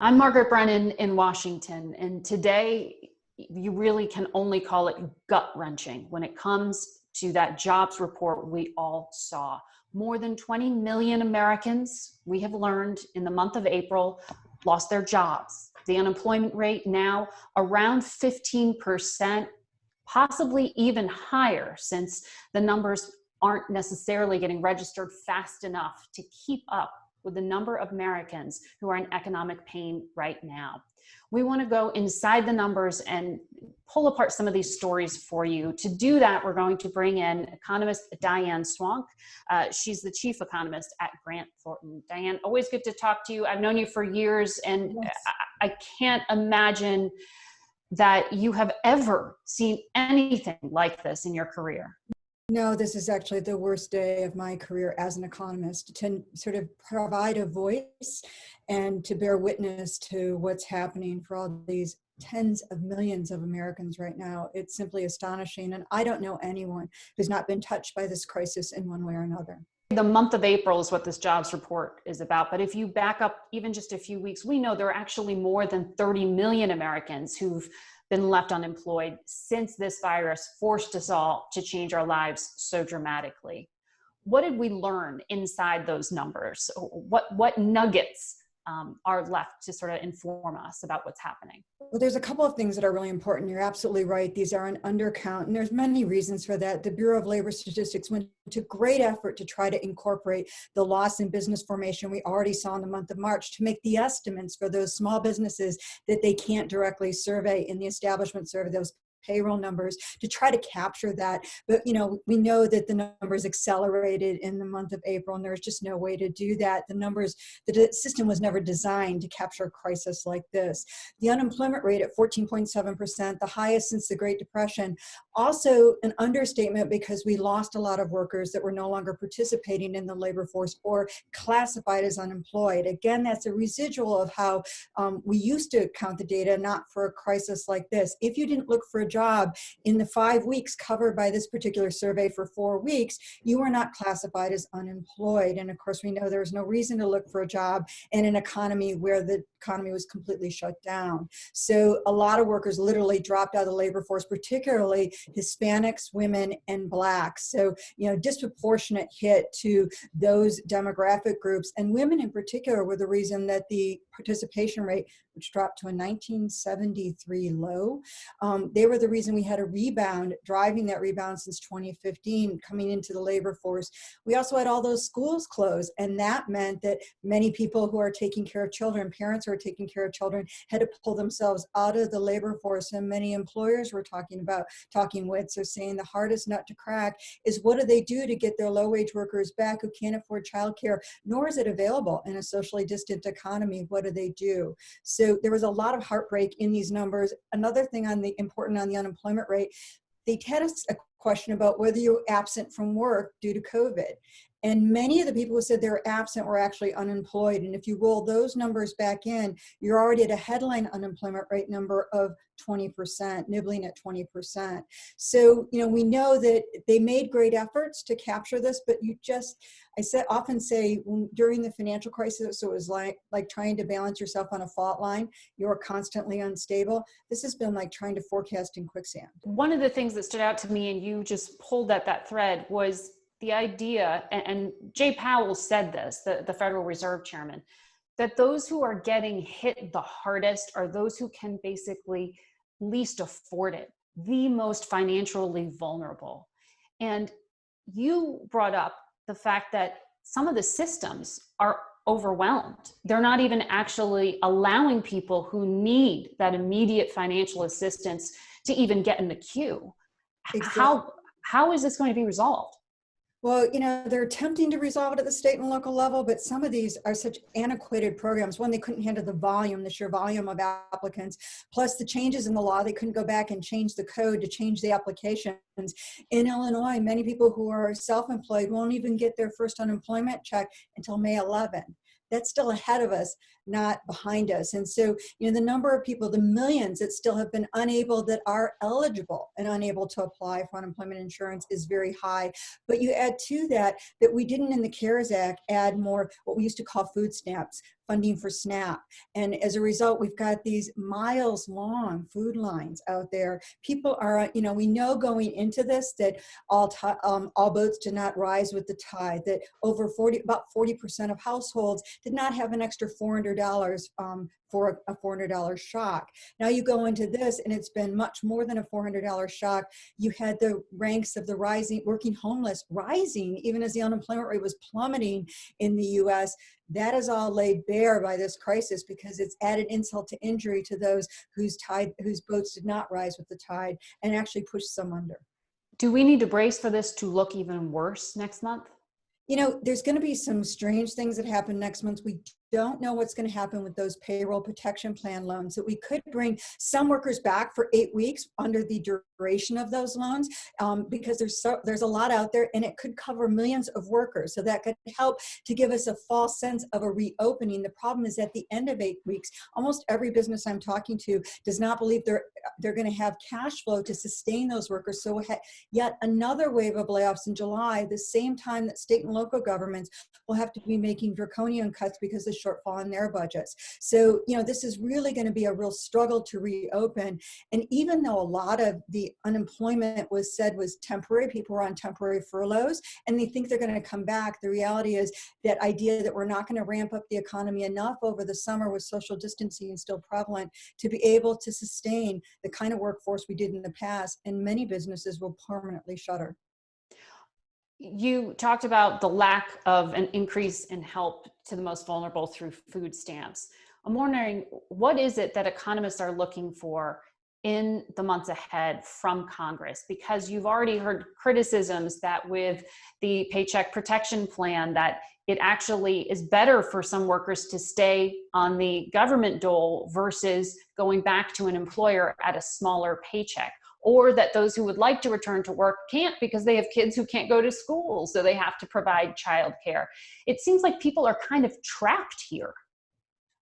I'm Margaret Brennan in Washington, and today you really can only call it gut-wrenching when it comes to that jobs report we all saw. More than 20 million Americans, we have learned in the month of April, lost their jobs. The unemployment rate now around 15%, possibly even higher, since the numbers aren't necessarily getting registered fast enough to keep up with the number of Americans who are in economic pain right now. We want to go inside the numbers and pull apart some of these stories for you. To do that, we're going to bring in economist Diane Swonk. She's the chief economist at Grant Thornton. Diane, always good to talk to you. I've known you for years, and yes. I can't imagine that you have ever seen anything like this in your career. No, this is actually the worst day of my career as an economist, to sort of provide a voice and to bear witness to what's happening for all these tens of millions of Americans right now. It's simply astonishing. And I don't know anyone who's not been touched by this crisis in one way or another. The month of April is what this jobs report is about. But if you back up even just a few weeks, we know there are actually more than 30 million Americans who've been left unemployed since this virus forced us all to change our lives so dramatically. What did we learn inside those numbers? What nuggets are left to sort of inform us about what's happening? Well, there's a couple of things that are really important. You're absolutely right. These are an undercount, and there's many reasons for that. The Bureau of Labor Statistics went to great effort to try to incorporate the loss in business formation we already saw in the month of March to make the estimates for those small businesses that they can't directly survey in the establishment survey, those payroll numbers, to try to capture that. But we know that the numbers accelerated in the month of April, and there's just no way to do that. The system was never designed to capture a crisis like this. The unemployment rate at 14.7%, the highest since the Great Depression, also an understatement because we lost a lot of workers that were no longer participating in the labor force or classified as unemployed. Again, that's a residual of how we used to count the data, not for a crisis like this. If you didn't look for a job in the 5 weeks covered by this particular survey for 4 weeks, you were not classified as unemployed. And of course, we know there's no reason to look for a job in an economy where the economy was completely shut down. So a lot of workers literally dropped out of the labor force, particularly Hispanics, women, and Blacks. So, disproportionate hit to those demographic groups. And women in particular were the reason that the participation rate, which dropped to a 1973 low, they were the reason we had a rebound, driving that rebound since 2015, coming into the labor force. We also had all those schools closed, and that meant that many people who are taking care of children, parents who are taking care of children, had to pull themselves out of the labor force. And many employers were talking with, so saying the hardest nut to crack is what do they do to get their low-wage workers back who can't afford childcare, nor is it available in a socially distant economy. What do they do? So there was a lot of heartbreak in these numbers. Another thing important on the unemployment rate, they had a question about whether you were absent from work due to COVID. And many of the people who said they were absent were actually unemployed. And if you roll those numbers back in, you're already at a headline unemployment rate number of 20%, nibbling at 20%. So, we know that they made great efforts to capture this, but often say during the financial crisis, it was like trying to balance yourself on a fault line. You're constantly unstable. This has been like trying to forecast in quicksand. One of the things that stood out to me, and you just pulled at that thread, was the idea, and Jay Powell said this, the Federal Reserve Chairman, that those who are getting hit the hardest are those who can basically least afford it, the most financially vulnerable. And you brought up the fact that some of the systems are overwhelmed. They're not even actually allowing people who need that immediate financial assistance to even get in the queue. Exactly. How is this going to be resolved? Well, they're attempting to resolve it at the state and local level, but some of these are such antiquated programs. One, they couldn't handle the sheer volume of applicants, plus the changes in the law. They couldn't go back and change the code to change the applications. In Illinois, many people who are self-employed won't even get their first unemployment check until May 11th. That's still ahead of us. not behind us. And so, the number of people, the millions that still have been unable, that are eligible and unable to apply for unemployment insurance is very high. But you add to that we didn't in the CARES Act add more what we used to call food stamps, funding for SNAP. And as a result, we've got these miles long food lines out there. People are, we know going into this that all boats did not rise with the tide, that about 40% of households did not have an extra $400 for a $400 shock. Now you go into this and it's been much more than a $400 shock. You had the ranks of the rising working homeless rising, even as the unemployment rate was plummeting in the US. That is all laid bare by this crisis because it's added insult to injury to those whose boats did not rise with the tide and actually pushed some under. Do we need to brace for this to look even worse next month? There's going to be some strange things that happen next month. We don't know what's going to happen with those payroll protection plan loans, that we could bring some workers back for 8 weeks under the duration of those loans, because there's a lot out there and it could cover millions of workers. So that could help to give us a false sense of a reopening. The problem is at the end of 8 weeks, almost every business I'm talking to does not believe they're going to have cash flow to sustain those workers. So yet another wave of layoffs in July, the same time that state and local governments will have to be making draconian cuts because of the shortfall in their budgets. So, this is really going to be a real struggle to reopen. And even though a lot of the unemployment was temporary, people were on temporary furloughs, and they think they're going to come back, the reality is that idea that we're not going to ramp up the economy enough over the summer with social distancing still prevalent to be able to sustain the kind of workforce we did in the past, and many businesses will permanently shutter. You talked about the lack of an increase in help to the most vulnerable through food stamps. I'm wondering, what is it that economists are looking for in the months ahead from Congress? Because you've already heard criticisms that with the Paycheck Protection Plan, that it actually is better for some workers to stay on the government dole versus going back to an employer at a smaller paycheck. Or that those who would like to return to work can't because they have kids who can't go to school, so they have to provide childcare. It seems like people are kind of trapped here.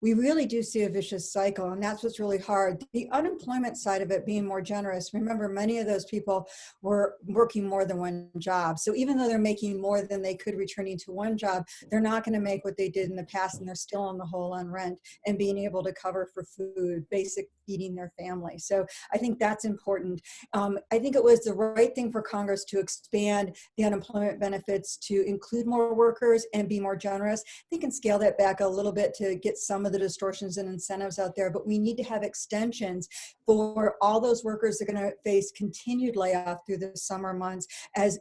We really do see a vicious cycle, and that's what's really hard. The unemployment side of it being more generous, remember, many of those people were working more than one job. So even though they're making more than they could returning to one job, they're not going to make what they did in the past, and they're still on the hole on rent and being able to cover for food, basic feeding their family. So I think that's important. I think it was the right thing for Congress to expand the unemployment benefits to include more workers and be more generous. They can scale that back a little bit to get some of the distortions and incentives out there, but we need to have extensions for all those workers that are going to face continued layoff through the summer months as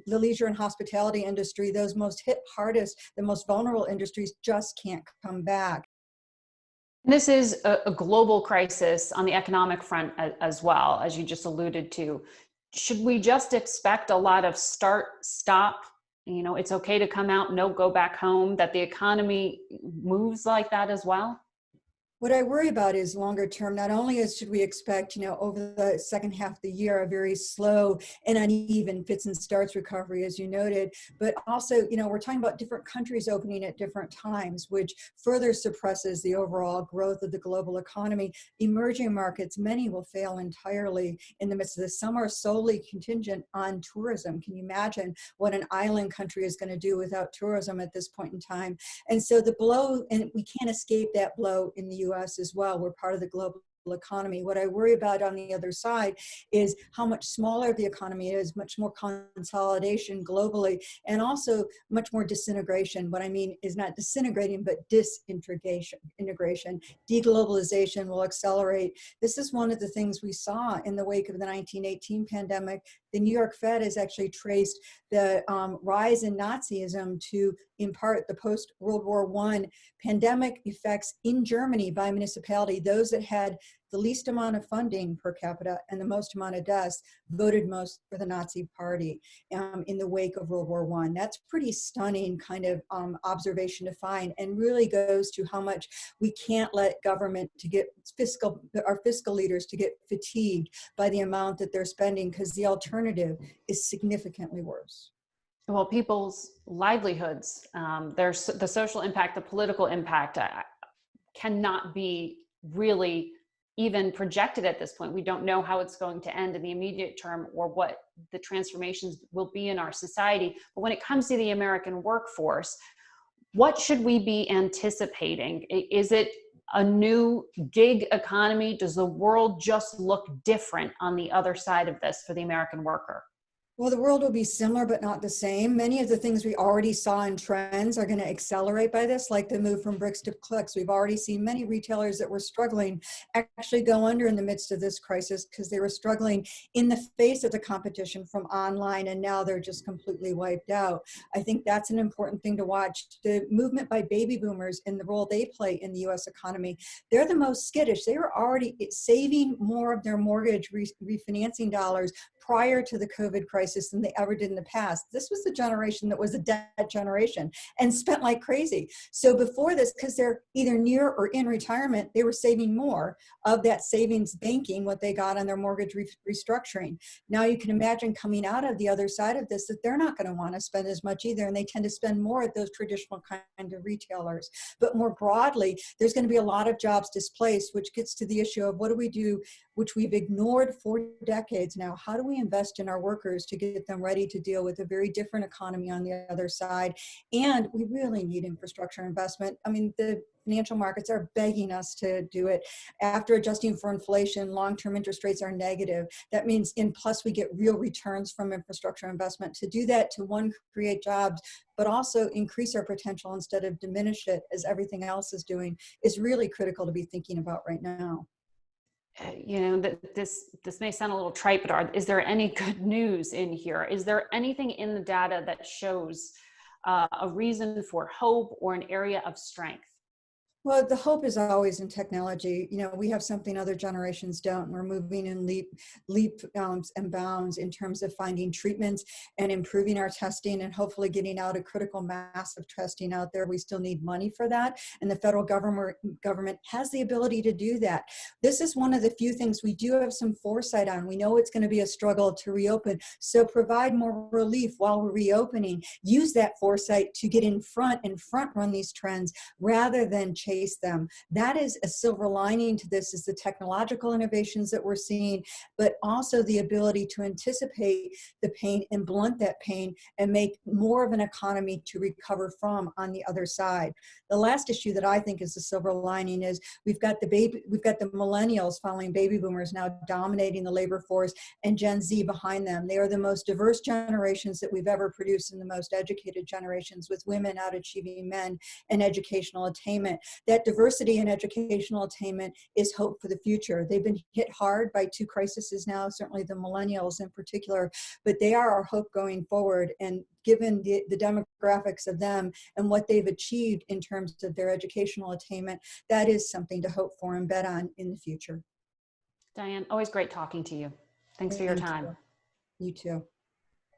the leisure and hospitality industry, those most hit hardest, the most vulnerable industries, just can't come back. This is a global crisis on the economic front as well, as you just alluded to. Should we just expect a lot of start, stop, it's okay to come out, no, go back home, that the economy moves like that as well? What I worry about is longer term. Not only should we expect, over the second half of the year, a very slow and uneven fits and starts recovery, as you noted, but also, we're talking about different countries opening at different times, which further suppresses the overall growth of the global economy. Emerging markets, many will fail entirely in the midst of this. Some are solely contingent on tourism. Can you imagine what an island country is going to do without tourism at this point in time? And so the blow, and we can't escape that blow in the US as well. We're part of the global economy. What I worry about on the other side is how much smaller the economy is, much more consolidation globally, and also much more disintegration. What I mean is not disintegrating, but disintegration. Deglobalization will accelerate. This is one of the things we saw in the wake of the 1918 pandemic. The New York Fed has actually traced the rise in Nazism to, in part, the post-World War I pandemic effects in Germany by municipality. Those that had the least amount of funding per capita and the most amount of deaths voted most for the Nazi Party in the wake of World War I. That's pretty stunning kind of observation to find, and really goes to how much we can't let government to get our fiscal leaders to get fatigued by the amount that they're spending, because the alternative is significantly worse. Well, people's livelihoods, there's the social impact, the political impact. cannot be really even projected at this point. We don't know how it's going to end in the immediate term or what the transformations will be in our society. But when it comes to the American workforce, what should we be anticipating? Is it a new gig economy? Does the world just look different on the other side of this for the American worker? Well, the world will be similar, but not the same. Many of the things we already saw in trends are going to accelerate by this, like the move from bricks to clicks. We've already seen many retailers that were struggling actually go under in the midst of this crisis because they were struggling in the face of the competition from online, and now they're just completely wiped out. I think that's an important thing to watch. The movement by baby boomers and the role they play in the U.S. economy, they're the most skittish. They were already saving more of their mortgage refinancing dollars prior to the COVID crisis than they ever did in the past. This was the generation that was a debt generation and spent like crazy. So before this, because they're either near or in retirement, they were saving more of that savings banking, what they got on their mortgage restructuring. Now you can imagine coming out of the other side of this, that they're not going to want to spend as much either, and they tend to spend more at those traditional kind of retailers. But more broadly, there's going to be a lot of jobs displaced, which gets to the issue of what do we do, which we've ignored for decades now. How do we invest in our workers to get them ready to deal with a very different economy on the other side? And we really need infrastructure investment. I mean, the financial markets are begging us to do it. After adjusting for inflation, long-term interest rates are negative. That means, and plus we get real returns from infrastructure investment. To do that, to one, create jobs, but also increase our potential instead of diminish it as everything else is doing, is really critical to be thinking about right now. You know, that this may sound a little trite, but is there any good news in here? Is there anything in the data that shows a reason for hope or an area of strength? Well, the hope is always in technology. You know, we have something other generations don't. We're moving in leap and bounds in terms of finding treatments and improving our testing and hopefully getting out a critical mass of testing out there. We still need money for that, and the federal government has the ability to do that. This is one of the few things we do have some foresight on. We know it's going to be a struggle to reopen, so provide more relief while we're reopening. Use that foresight to get in front and front run these trends rather than chase them. That is a silver lining to this, is the technological innovations that we're seeing, but also the ability to anticipate the pain and blunt that pain and make more of an economy to recover from on the other side. The last issue that I think is the silver lining is we've got the millennials following baby boomers now dominating the labor force, and Gen Z behind them. They are the most diverse generations that we've ever produced, and the most educated generations, with women out achieving men and educational attainment. That diversity in educational attainment is hope for the future. They've been hit hard by two crises now, certainly the millennials in particular, but they are our hope going forward. And given the demographics of them and what they've achieved in terms of their educational attainment, that is something to hope for and bet on in the future. Diane, always great talking to you. Thanks for your time. You too.